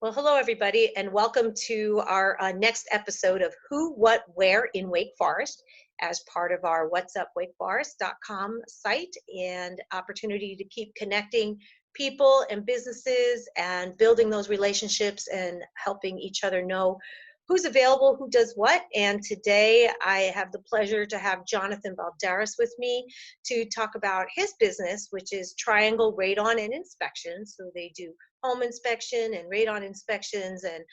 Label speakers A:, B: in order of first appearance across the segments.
A: Well, hello, everybody, and welcome to our next episode of Who, What, Where in Wake Forest as part of our whatsupwakeforest.com site and opportunity to keep connecting people and businesses and building those relationships and helping each other know who's available, who does what. And today I have the pleasure to have Jonathan Balderas with me to talk about his business, which is Triangle Radon and Inspection. So they do home inspection and radon inspections and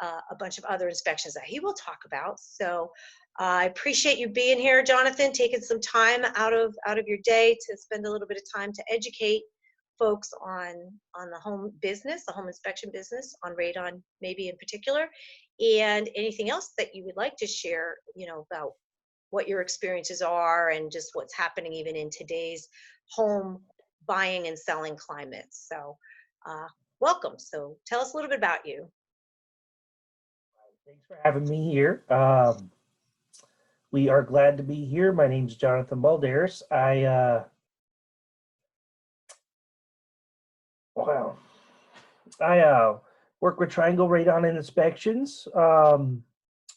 A: a bunch of other inspections that he will talk about. So I appreciate you being here, Jonathan, taking some time out of your day to spend a little bit of time to educate folks on the home business, the home inspection business, on radon maybe in particular, and anything else that you would like to share, about what your experiences are and just what's happening even in today's home buying and selling climate. So welcome. So tell us a little bit about you.
B: Thanks for having me here. We are glad to be here. My name is Jonathan Balderas. I work with Triangle Radon and Inspections.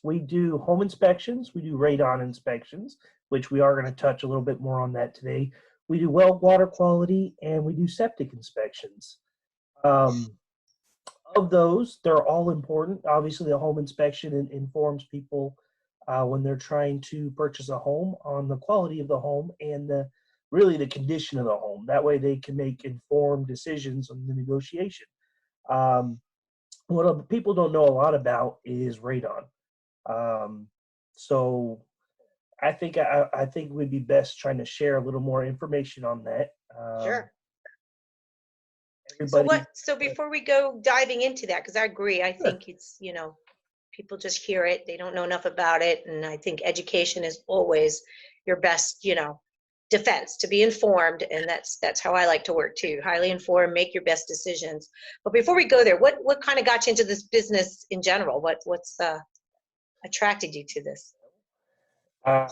B: We do home inspections. We do radon inspections, which we are going to touch a little bit more on that today. We do well water quality, and we do septic inspections. Of those, they're all important. Obviously, the home inspection informs people when they're trying to purchase a home on the quality of the home and really the condition of the home. That way they can make informed decisions on the negotiation. What people don't know a lot about is radon. So I think we'd be best trying to share a little more information on that.
A: Sure.
B: Everybody.
A: So before we go diving into that, because I agree, I think it's, people just hear it, they don't know enough about it. And I think education is always your best, defense, to be informed. And that's how I like to work too. Highly informed, make your best decisions. But before we go there, what kind of got you into this business in general? What's attracted you to this?
B: I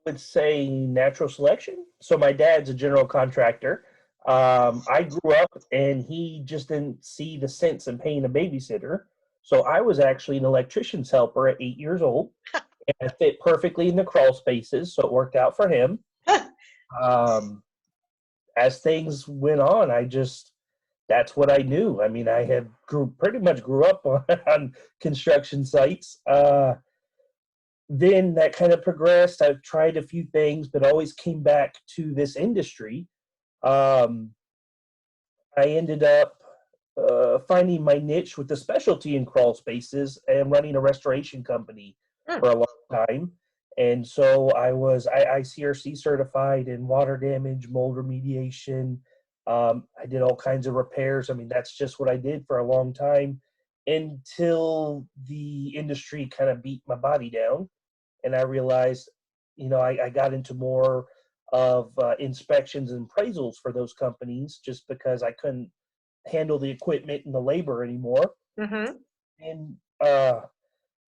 B: would say natural selection. So my dad's a general contractor. I grew up and he just didn't see the sense in paying a babysitter. So I was actually an electrician's helper at 8 years old. And I fit perfectly in the crawl spaces, so it worked out for him. As things went on, that's what I knew. I mean, pretty much grew up on construction sites. Then that kind of progressed. I've tried a few things, but always came back to this industry. I ended up finding my niche with the specialty in crawl spaces and running a restoration company for a long time. And so I was ICRC certified in water damage, mold remediation. I did all kinds of repairs. I mean, that's just what I did for a long time until the industry kind of beat my body down. And I realized, I got into more of inspections and appraisals for those companies just because I couldn't handle the equipment and the labor anymore.
A: Mm-hmm.
B: And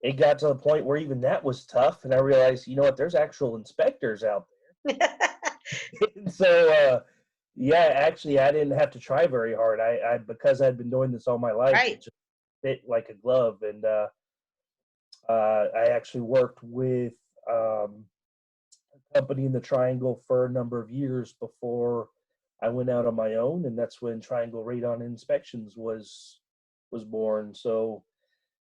B: it got to the point where even that was tough. And I realized, there's actual inspectors out there. And so, actually, I didn't have to try very hard. I because I'd been doing this all my life,
A: Right.
B: It just fit like a glove. And I actually worked with a company in the Triangle for a number of years before I went out on my own, and that's when Triangle Radon Inspections was born. So,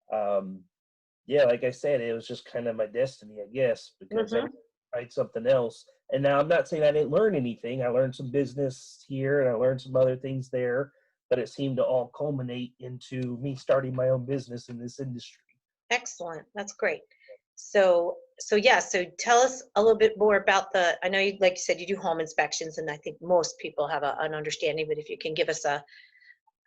B: like I said, it was just kind of my destiny, I guess, because I tried something else. And now I'm not saying I didn't learn anything. I learned some business here, and I learned some other things there, but it seemed to all culminate into me starting my own business in this industry.
A: Excellent. That's great. So tell us a little bit more about I know like you said, you do home inspections, and I think most people have an understanding, but if you can give us a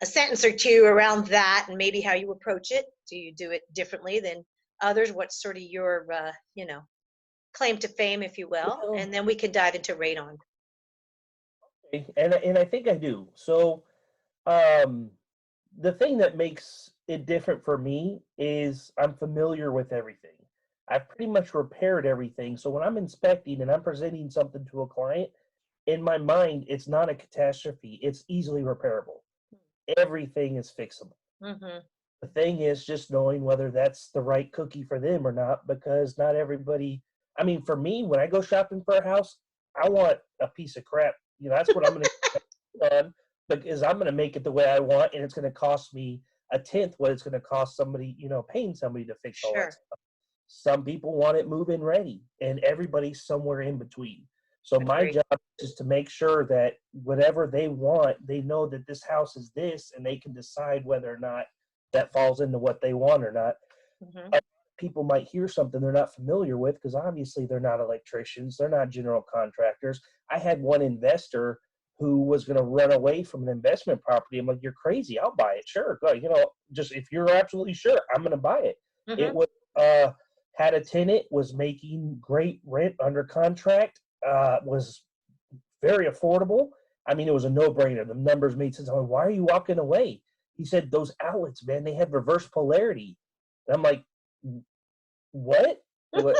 A: sentence or two around that and maybe how you approach it. Do you do it differently than others? What's sort of your, claim to fame, if you will? And then we can dive into radon.
B: Okay. And I think I do. So, the thing that makes it different for me is I'm familiar with everything. I've pretty much repaired everything. So when I'm inspecting and I'm presenting something to a client, in my mind, it's not a catastrophe. It's easily repairable. Everything is fixable.
A: Mm-hmm.
B: The thing is just knowing whether that's the right cookie for them or not, because not everybody. I mean, for me, when I go shopping for a house, I want a piece of crap. That's what I'm going to done because I'm going to make it the way I want, and it's going to cost me a tenth what it's going to cost somebody, paying somebody to fix all that
A: Sure.
B: stuff. Some people want it move-in ready, and everybody's somewhere in between. So my
A: Agree.
B: job is to make sure that whatever they want, they know that this house is this, and they can decide whether or not that falls into what they want or not.
A: Hmm.
B: People might hear something they're not familiar with because obviously they're not electricians, they're not general contractors. I had one investor who was going to run away from an investment property. I'm like, you're crazy. I'll buy it. Sure. Go. Just if you're absolutely sure, I'm going to buy it. It
A: Hmm.
B: was had a tenant, was making great rent under contract, was very affordable. I mean, it was a no-brainer. The numbers made sense. I'm like, why are you walking away? He said, those outlets, man, they have reverse polarity. And I'm like, what? What?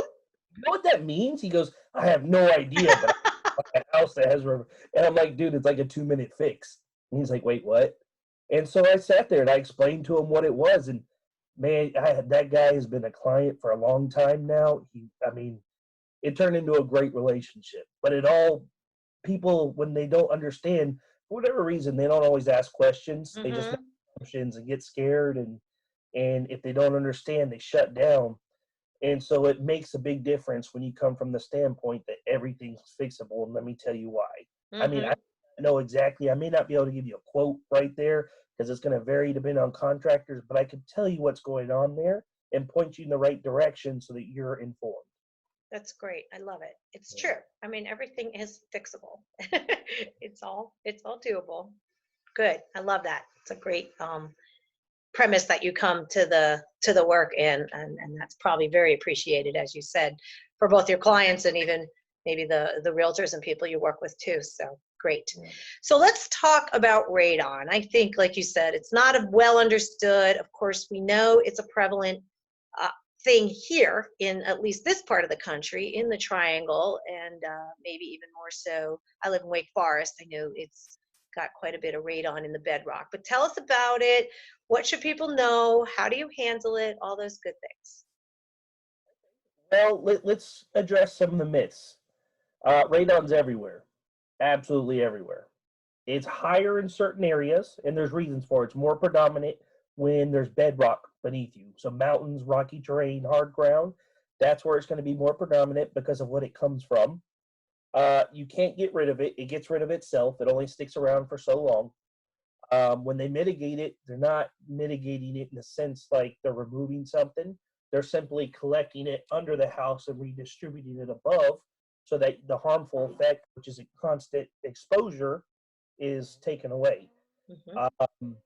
B: You know what that means? He goes, I have no idea, but I bought a house that has reverse. And I'm like, dude, it's like a 2-minute fix. And he's like, wait, what? And so I sat there and I explained to him what it was. And man, that guy has been a client for a long time now. I mean, it turned into a great relationship. But people, when they don't understand, for whatever reason, they don't always ask questions. They just make
A: Hmm.
B: assumptions and get scared. And if they don't understand, they shut down. And so it makes a big difference when you come from the standpoint that everything's fixable. And let me tell you why. I mean, I
A: Hmm.
B: know exactly, I may not be able to give you a quote right there because it's going to vary depending on contractors, but I can tell you what's going on there and point you in the right direction so that you're informed.
A: That's great. I love it. It's
B: Yeah.
A: true. I mean, everything is fixable. It's all doable. Good. I love that. It's a great premise that you come to the work and that's probably very appreciated, as you said, for both your clients and even maybe the realtors and people you work with too. So great.
B: Yeah.
A: So let's talk about radon. I think, like you said, it's not a well understood. Of course, we know it's a prevalent uh, thing here in at least this part of the country, in the Triangle, and maybe even more so. I live in Wake Forest. I know it's got quite a bit of radon in the bedrock. But tell us about it. What should people know? How do you handle it? All those good things.
B: Well, let's address some of the myths. Radon's everywhere, absolutely everywhere. It's higher in certain areas, and there's reasons for it. It's more predominant when there's bedrock beneath you. So mountains, rocky terrain, hard ground, that's where it's going to be more predominant because of what it comes from. You can't get rid of it. It gets rid of itself. It only sticks around for so long. When they mitigate it, they're not mitigating it in the sense like they're removing something. They're simply collecting it under the house and redistributing it above so that the harmful effect, which is a constant exposure, is taken away.
A: Hmm.
B: Um,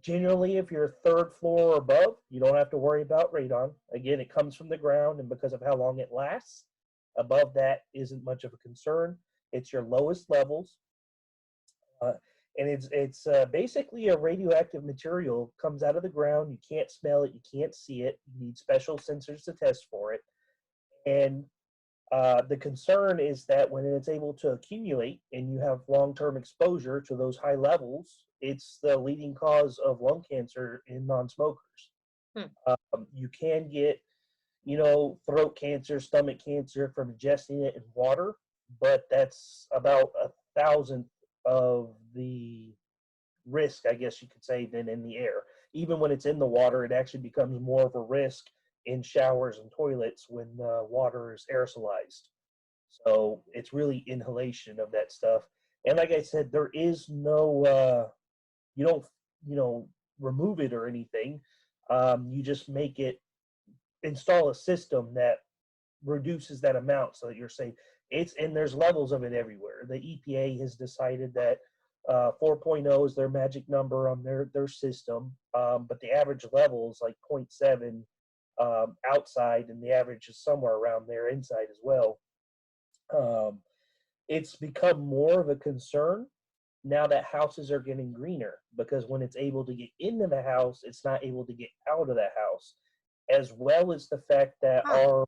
B: Generally, if you're third floor or above, you don't have to worry about radon. Again, it comes from the ground, and because of how long it lasts, above that isn't much of a concern. It's your lowest levels, uh, and it's basically a radioactive material. Comes out of the ground. You can't smell it. You can't see it. You need special sensors to test for it, and the concern is that when it's able to accumulate and you have long-term exposure to those high levels, it's the leading cause of lung cancer in non-smokers.
A: Hmm.
B: You can get, throat cancer, stomach cancer from ingesting it in water, but that's about 1,000th of the risk, I guess you could say, than in the air. Even when it's in the water, it actually becomes more of a risk in showers and toilets when the water is aerosolized. So it's really inhalation of that stuff. And like I said, there is no, you don't, you know, remove it or anything. You just make it install a system that reduces that amount so that you're safe. And there's levels of it everywhere. The EPA has decided that 4.0 is their magic number on their system, but the average level is like zero point 0.7 outside, and the average is somewhere around there inside as well. Um, it's become more of a concern now that houses are getting greener because when it's able to get into the house, it's not able to get out of the house, as well as the fact that
A: Huh.
B: our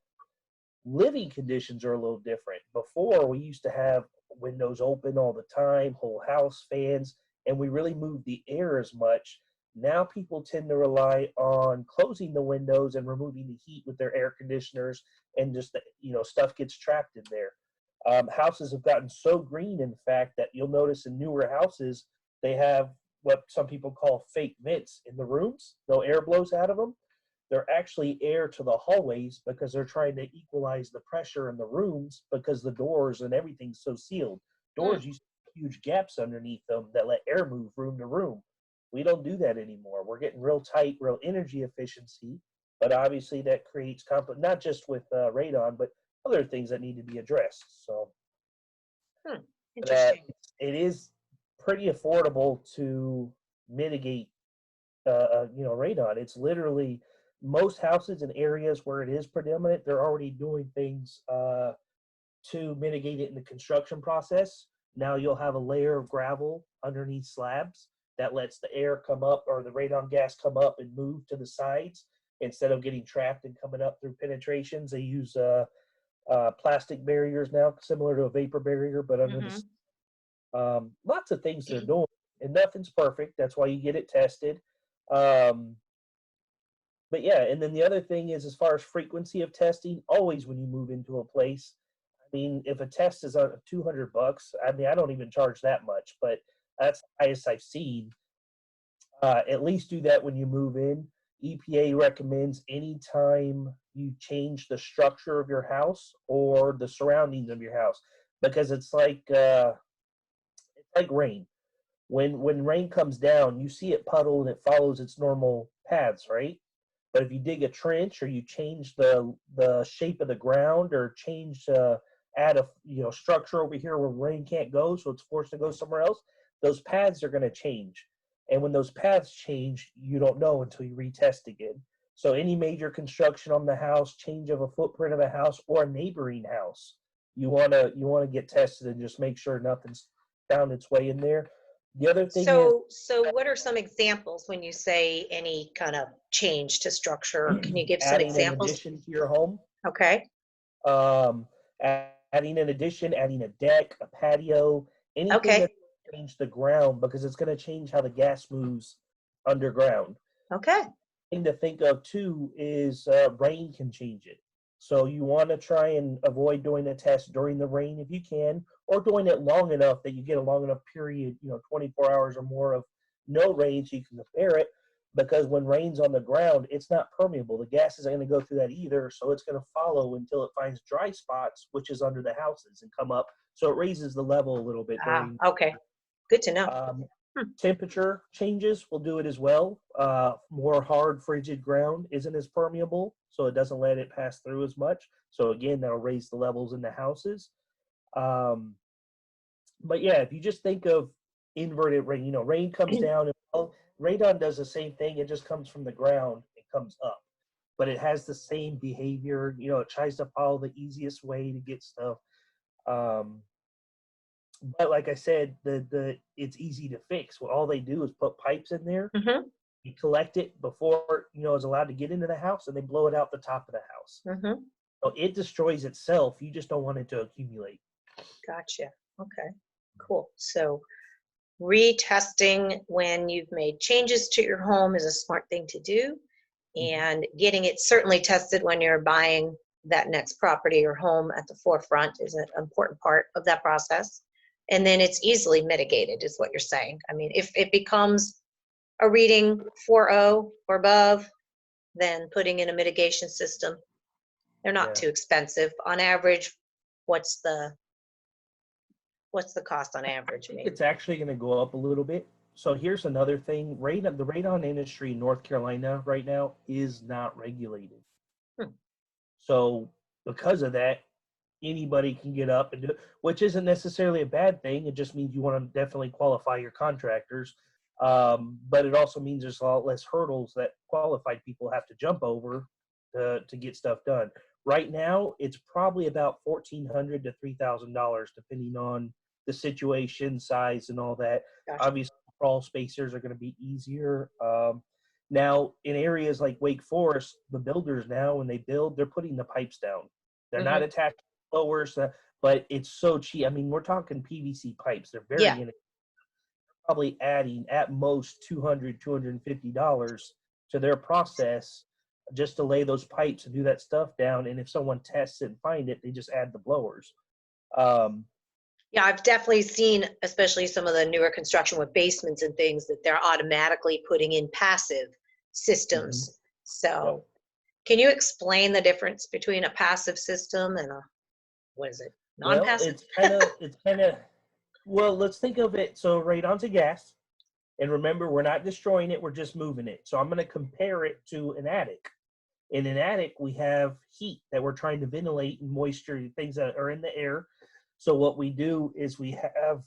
B: living conditions are a little different. Before, we used to have windows open all the time, whole house fans, and we really moved the air as much. Now people tend to rely on closing the windows and removing the heat with their air conditioners, and just stuff gets trapped in there. Houses have gotten so green, in fact, that you'll notice in newer houses they have what some people call fake vents in the rooms. No air blows out of them. They're actually air to the hallways because they're trying to equalize the pressure in the rooms, because the doors and everything's so sealed.
A: Mm.
B: Doors used to have huge gaps underneath them that let air move room to room. We don't do that anymore. We're getting real tight, real energy efficiency, but obviously that creates not just with radon, but other things that need to be addressed. So
A: Hmm. Interesting.
B: it is pretty affordable to mitigate, radon. It's literally most houses in areas where it is predominant, they're already doing things to mitigate it in the construction process. Now you'll have a layer of gravel underneath slabs that lets the air come up, or the radon gas come up and move to the sides instead of getting trapped and coming up through penetrations. They use plastic barriers now, similar to a vapor barrier, but under
A: Hmm.
B: the lots of things they're doing, and nothing's perfect. That's why you get it tested. Um, but yeah, and then the other thing is, as far as frequency of testing, always when you move into a place, I mean, if a test is on $200, I mean, I don't even charge that much, but that's the highest I've seen. At least do that when you move in. EPA recommends anytime you change the structure of your house or the surroundings of your house, because it's like rain. When rain comes down, you see it puddle and it follows its normal paths, right? But if you dig a trench, or you change the shape of the ground, or add a structure over here where rain can't go, so it's forced to go somewhere else, those paths are going to change. And when those paths change, you don't know until you retest again. So any major construction on the house, change of a footprint of a house or a neighboring house, you wanna get tested and just make sure nothing's found its way in there. The other thing is
A: So what are some examples when you say any kind of change to structure? Can you give some
B: adding an
A: examples?
B: addition to your home.
A: Okay.
B: um, Adding an addition, adding a deck, a patio, anything
A: Okay.
B: that change the ground, because it's going to change how the gas moves underground.
A: Okay.
B: Thing to think of too is rain can change it. So you want to try and avoid doing a test during the rain if you can, or doing it long enough that you get a long enough period, 24 hours or more of no rain, so you can compare it. Because when rain's on the ground, it's not permeable. The gas isn't going to go through that either, so it's going to follow until it finds dry spots, which is under the houses, and come up. So it raises the level a little bit
A: Ah,
B: during.
A: okay. Good to know.
B: Um,
A: Hmm.
B: Temperature changes will do it as well. More hard, frigid ground isn't as permeable, so it doesn't let it pass through as much. So again, that'll raise the levels in the houses. Um, but yeah, if you just think of inverted rain, rain comes down, and radon does the same thing. It just comes from the ground, it comes up, but it has the same behavior. It tries to follow the easiest way to get stuff. Um, but like I said, the it's easy to fix. Well, all they do is put pipes in there.
A: Hmm.
B: You collect it before it's allowed to get into the house, and they blow it out the top of the house.
A: Hmm.
B: So it destroys itself. You just don't want it to accumulate.
A: Gotcha. Okay. Cool. So retesting when you've made changes to your home is a smart thing to do,
B: Mhm.
A: and getting it certainly tested when you're buying that next property or home at the forefront is an important part of that process. And then it's easily mitigated, is what you're saying. I mean, if it becomes a reading 4.0 or above, then putting in a mitigation system, they're not
B: Yeah.
A: too expensive. On average, what's the what's the cost on
B: I
A: average,
B: think
A: maybe?
B: it's actually going to go up a little bit. So here's another thing: the radon industry in North Carolina right now is not regulated.
A: Hmm.
B: So because of that, anybody can get up and do it, which isn't necessarily a bad thing. It just means you want to definitely qualify your contractors. But it also means there's a lot less hurdles that qualified people have to jump over to get stuff done. Right now, it's probably about $1,400 to $3,000, depending on the situation, size, and all that.
A: Gotcha.
B: Obviously, crawl spacers are going to be easier. Now, in areas like Wake Forest, the builders now, when they build, they're putting the pipes down. They're not
A: Hmm.
B: attached to blowers, but it's so cheap. I mean, we're talking PVC pipes. They're very
A: Yeah.
B: inexpensive. probably adding at most $250 to their process just to lay those pipes and do that stuff down. And if someone tests it and find it, they just add the blowers. Um,
A: Yeah, I've definitely seen, especially some of the newer construction with basements and things, that they're automatically putting in passive
B: mhm.
A: systems.
B: Yep.
A: So, can you explain the difference between a passive system and a, what is it,
B: Well,
A: non-passive?
B: well, let's think of it. So radon's a gas. And remember, we're not destroying it, we're just moving it. So I'm going to compare it to an attic. In an attic, we have heat that we're trying to ventilate and moisture, things that are in the air. So what we do is we have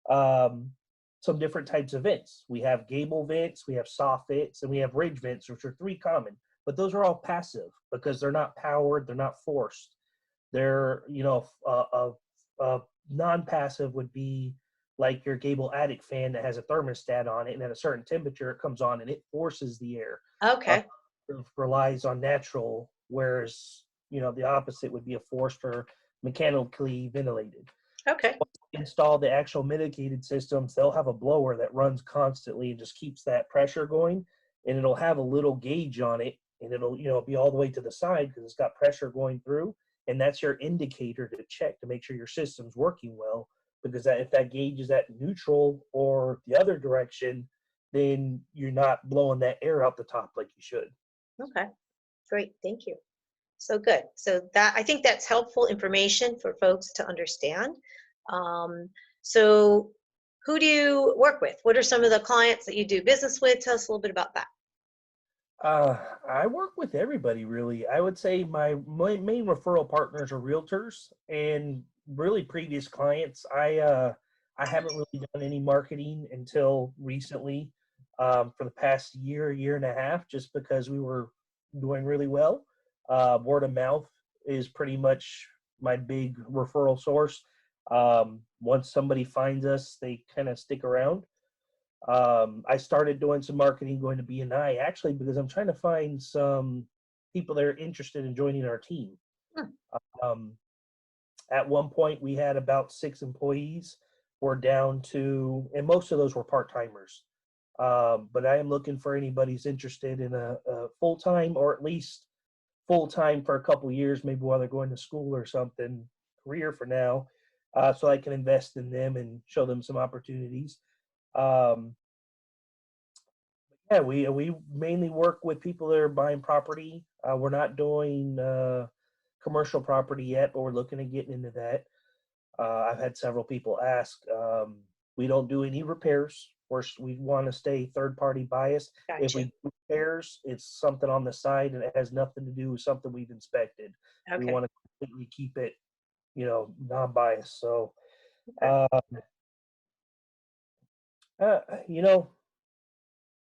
B: um, some different types of vents. We have gable vents, we have soft vents, and we have ridge vents, which are three common. But those are all passive because they're not powered, they're not forced. They're, a non-passive would be like your gable attic fan that has a thermostat on it, and at a certain temperature it comes on and it forces the air. Uh,
A: Okay,
B: it relies on natural, whereas the opposite would be a forced or mechanically ventilated. So
A: okay,
B: once we install the actual mitigated systems, they'll have a blower that runs constantly and just keeps that pressure going, and it'll have a little gauge on it, and it'll be all the way to the side because it's got pressure going through, and that's your indicator to check to make sure your system's working well. Because if that gauge is at neutral or the other direction, then you're not blowing that air out the top like you should.
A: okay. Great, thank you. So good. So that, I think that's helpful information for folks to understand. Um, so who do you work with? What are some of the clients that you do business with? Tell us a little bit about that.
B: Uh, I work with everybody really. I would say my main referral partners are realtors and really previous clients. I haven't really done any marketing until recently, for the past year and a half, just because we were doing really well. Word of mouth is pretty much my big referral source. Once somebody finds us, they kind of stick around. I started doing some marketing going to BNI actually because I'm trying to find some people that are interested in joining our team.
A: Hmm,
B: Um, at one point, we had about 6 employees. We're down to, and most of those were part timers. But I am looking for anybody who's interested in a full time or at least full time for a couple years, maybe while they're going to school or something, career for now, so I can invest in them and show them some opportunities. Um, Yeah, we mainly work with people that are buying property. We're not doing commercial property yet, but we're looking at getting into that. I've had several people ask. We don't do any repairs. We want to stay third party biased. If
A: gotcha.
B: we do repairs, it's something on the side and it has nothing to do with something we've inspected. We
A: Okay.
B: want to completely keep it, non biased. So,
A: Okay.
B: uh, uh, you know,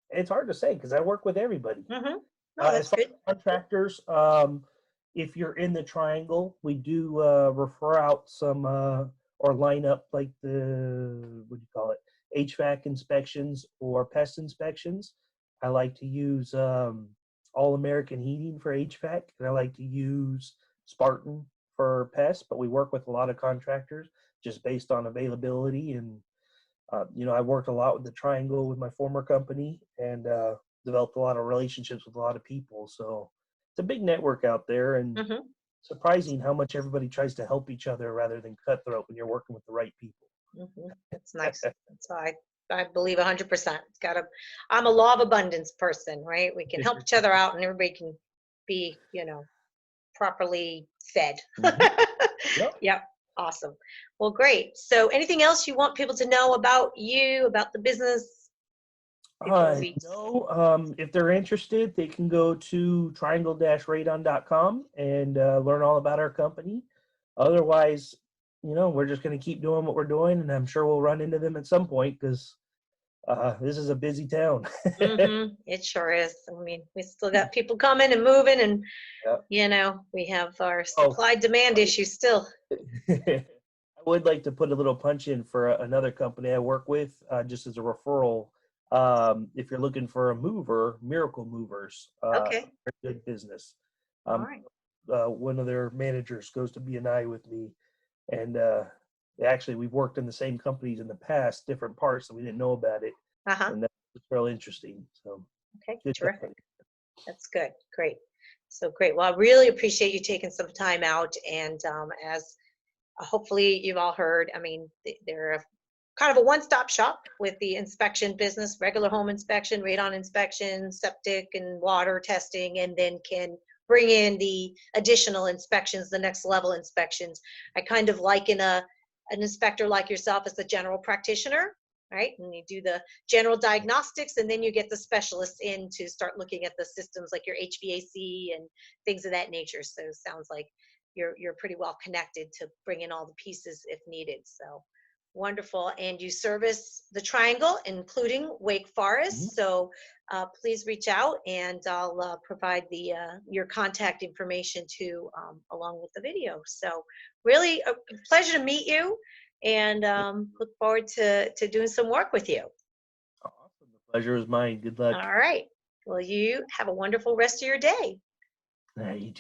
B: it's hard to say because I work with everybody.
A: Mm-hmm. No,
B: As
A: that's
B: far
A: good.
B: as contractors, if you're in the triangle, we do refer out some or line up like what do you call it, HVAC inspections or pest inspections. I like to use All American Heating for HVAC, and I like to use Spartan for pests. But we work with a lot of contractors just based on availability and I worked a lot with the Triangle with my former company and developed a lot of relationships with a lot of people. So it's a big network out there, and
A: Mm-hmm.
B: surprising how much everybody tries to help each other rather than cutthroat when you're working with the right people.
A: Mm-hmm. That's nice. That's why I believe 100%. It's got to, I'm a law of abundance person, right? We can help each other out and everybody can be, properly fed.
B: Mhm. Yep.
A: Yep. Awesome. Well, great. So anything else you want people to know about you, about the business before we?
B: No, if they're interested, they can go to triangle-radon.com and learn all about our company. Otherwise, we're just going to keep doing what we're doing, and I'm sure we'll run into them at some point because this is a busy town.
A: Mm-hmm. It sure is. I mean, we still got people coming and moving, and
B: Yeah.
A: we have our
B: Oh,
A: supply demand issues still.
B: I would like to put a little punch in for another company I work with, just as a referral. If you're looking for a mover, Miracle Movers,
A: Okay.
B: good business.
A: All
B: Um,
A: right.
B: one of their managers goes to BNI with me, and actually, we've worked in the same companies in the past, different parts, so we didn't know about it,
A: Uh-huh.
B: and that was real interesting. So
A: Okay,
B: good
A: terrific.
B: company.
A: That's good. Great. So great. Well, I really appreciate you taking some time out. And as hopefully you've all heard, I mean, they're kind of a one-stop shop with the inspection business, regular home inspection, radon inspection, septic and water testing, and then can bring in the additional inspections, the next level inspections. I kind of liken an inspector like yourself as the general practitioner, right? And you do the general diagnostics, and then you get the specialists in to start looking at the systems like your HVAC and things of that nature. So it sounds like you're pretty well connected to bring in all the pieces if needed. So wonderful. And you service the triangle, including Wake
B: Mhm.
A: Forest. So please reach out, and I'll provide the your contact information too, along with the video. So really a pleasure to meet you, and look forward to doing some work with you.
B: Awesome. The pleasure is mine. Good luck.
A: All right. Well, you have a wonderful rest of your day.
B: You